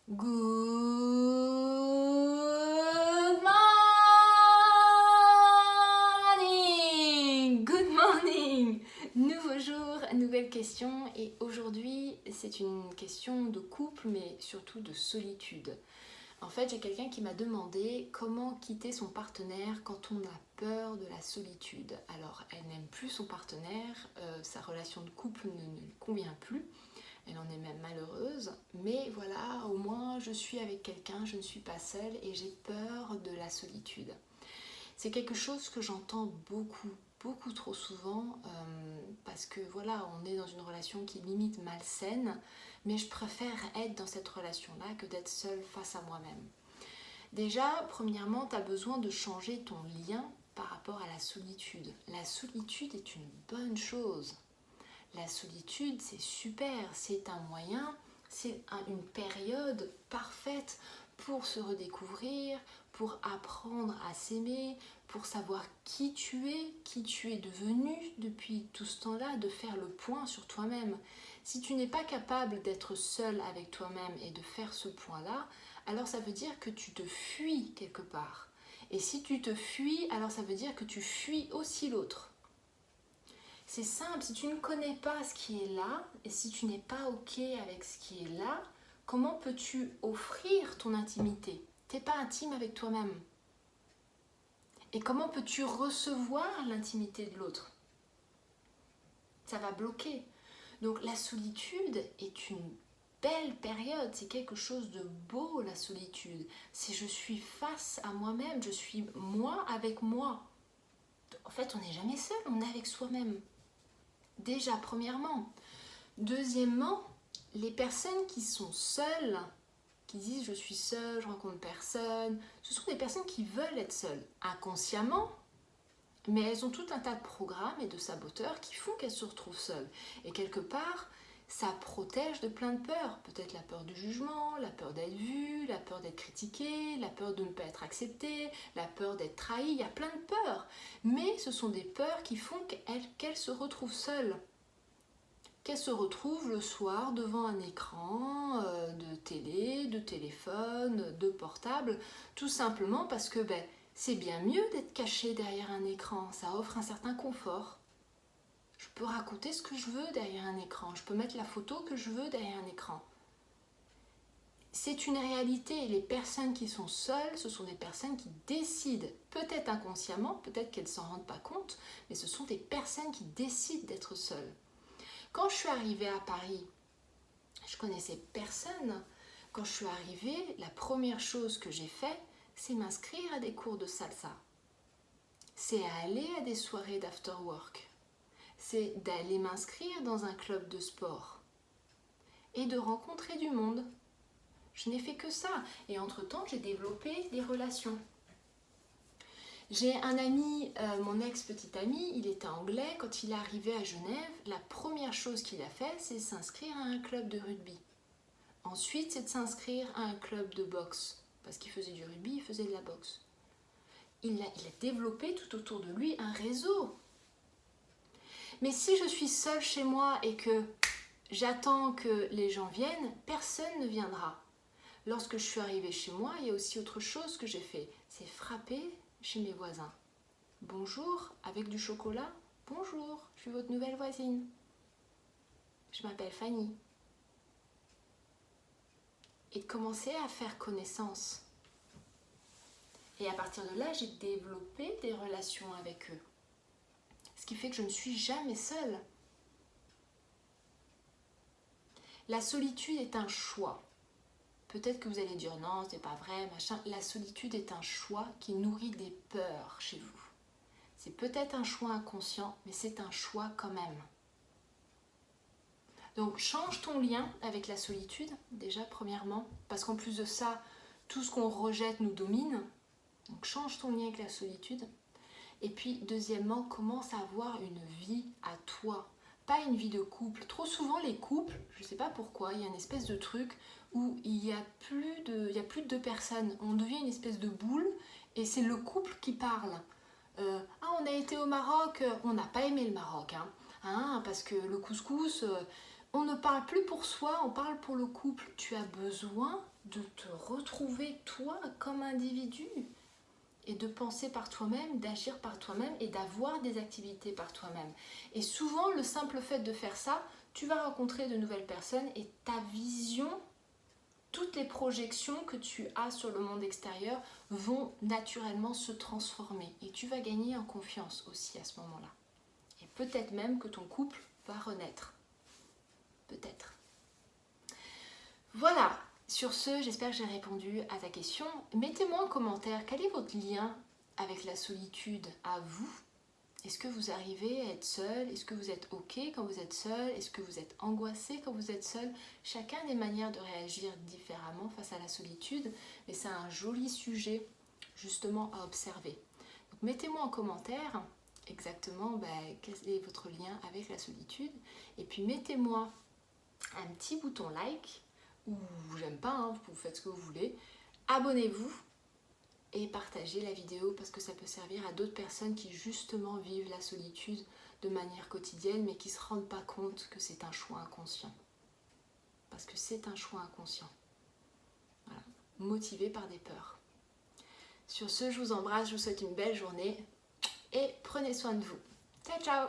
Good morning! Good morning! Nouveau jour, nouvelle question et aujourd'hui c'est une question de couple mais surtout de solitude. En fait j'ai quelqu'un qui m'a demandé comment quitter son partenaire quand on a peur de la solitude. Alors elle n'aime plus son partenaire, sa relation de couple ne lui convient plus. Elle en est même malheureuse, mais voilà, au moins je suis avec quelqu'un, je ne suis pas seule et j'ai peur de la solitude. C'est quelque chose que j'entends beaucoup trop souvent parce que voilà, on est dans une relation qui est limite malsaine, mais je préfère être dans cette relation-là que d'être seule face à moi-même. Déjà, premièrement, tu as besoin de changer ton lien par rapport à la solitude. La solitude est une bonne chose. La solitude, c'est super, c'est un moyen, c'est une période parfaite pour se redécouvrir, pour apprendre à s'aimer, pour savoir qui tu es devenu depuis tout ce temps-là, de faire le point sur toi-même. Si tu n'es pas capable d'être seul avec toi-même et de faire ce point-là, alors ça veut dire que tu te fuis quelque part. Et si tu te fuis, alors ça veut dire que tu fuis aussi l'autre. C'est simple, si tu ne connais pas ce qui est là, et si tu n'es pas OK avec ce qui est là, comment peux-tu offrir ton intimité? Tu n'es pas intime avec toi-même. Et comment peux-tu recevoir l'intimité de l'autre? Ça va bloquer. Donc la solitude est une belle période, c'est quelque chose de beau la solitude. C'est je suis face à moi-même, je suis moi avec moi. En fait, on n'est jamais seul, on est avec soi-même. Déjà, premièrement. Deuxièmement, les personnes qui sont seules, qui disent je suis seule, je rencontre personne, ce sont des personnes qui veulent être seules, inconsciemment, mais elles ont tout un tas de programmes et de saboteurs qui font qu'elles se retrouvent seules. Et quelque part, ça protège de plein de peurs. Peut-être la peur du jugement, la peur d'être vue, la peur d'être critiquée, la peur de ne pas être acceptée, la peur d'être trahie. Il y a plein de peurs. Mais ce sont des peurs qui font qu'elles se retrouvent seules. Qu'elle se retrouve le soir devant un écran de télé, de téléphone, de portable, tout simplement parce que c'est bien mieux d'être caché derrière un écran, ça offre un certain confort. Je peux raconter ce que je veux derrière un écran, je peux mettre la photo que je veux derrière un écran. C'est une réalité, les personnes qui sont seules, ce sont des personnes qui décident, peut-être inconsciemment, peut-être qu'elles ne s'en rendent pas compte, mais ce sont des personnes qui décident d'être seules. Quand je suis arrivée à Paris, je connaissais personne. Quand je suis arrivée, la première chose que j'ai fait, c'est m'inscrire à des cours de salsa. C'est aller à des soirées d'after work. C'est d'aller m'inscrire dans un club de sport. Et de rencontrer du monde. Je n'ai fait que ça. Et entre-temps, j'ai développé des relations. J'ai un ami, mon ex-petit ami, il était anglais. Quand il est arrivé à Genève, la première chose qu'il a fait, c'est s'inscrire à un club de rugby. Ensuite, c'est de s'inscrire à un club de boxe. Parce qu'il faisait du rugby, il faisait de la boxe. Il a développé tout autour de lui un réseau. Mais si je suis seule chez moi et que j'attends que les gens viennent, personne ne viendra. Lorsque je suis arrivée chez moi, il y a aussi autre chose que j'ai fait. C'est frapper chez mes voisins. Bonjour, avec du chocolat? Bonjour, je suis votre nouvelle voisine. Je m'appelle Fanny. Et de commencer à faire connaissance. Et à partir de là, j'ai développé des relations avec eux. Ce qui fait que je ne suis jamais seule. La solitude est un choix. Peut-être que vous allez dire non, c'est pas vrai, machin. La solitude est un choix qui nourrit des peurs chez vous. C'est peut-être un choix inconscient, mais c'est un choix quand même. Donc change ton lien avec la solitude, déjà premièrement, parce qu'en plus de ça, tout ce qu'on rejette nous domine. Donc change ton lien avec la solitude. Et puis deuxièmement, commence à avoir une vie à toi, pas une vie de couple. Trop souvent les couples, je ne sais pas pourquoi, il y a une espèce de truc où il y a plus de deux personnes. On devient une espèce de boule et c'est le couple qui parle. On a été au Maroc, on n'a pas aimé le Maroc, parce que le couscous, On ne parle plus pour soi, on parle pour le couple. Tu as besoin de te retrouver toi comme individu et de penser par toi-même, d'agir par toi-même et d'avoir des activités par toi-même. Et souvent, le simple fait de faire ça, tu vas rencontrer de nouvelles personnes et ta vision, toutes les projections que tu as sur le monde extérieur vont naturellement se transformer et tu vas gagner en confiance aussi à ce moment-là. Et peut-être même que ton couple va renaître. Peut-être. Voilà, sur ce, j'espère que j'ai répondu à ta question. Mettez-moi en commentaire quel est votre lien avec la solitude à vous. Est-ce que vous arrivez à être seul? Est-ce que vous êtes OK quand vous êtes seul? Est-ce que vous êtes angoissé quand vous êtes seul? Chacun a des manières de réagir différemment face à la solitude, mais c'est un joli sujet justement à observer. Donc mettez-moi en commentaire exactement quel est votre lien avec la solitude. Et puis mettez-moi un petit bouton like ou j'aime pas, hein, vous faites ce que vous voulez. Abonnez-vous et partagez la vidéo parce que ça peut servir à d'autres personnes qui justement vivent la solitude de manière quotidienne mais qui ne se rendent pas compte que c'est un choix inconscient. Parce que c'est un choix inconscient. Voilà. Motivé par des peurs. Sur ce, je vous embrasse, je vous souhaite une belle journée et prenez soin de vous. Ciao, ciao!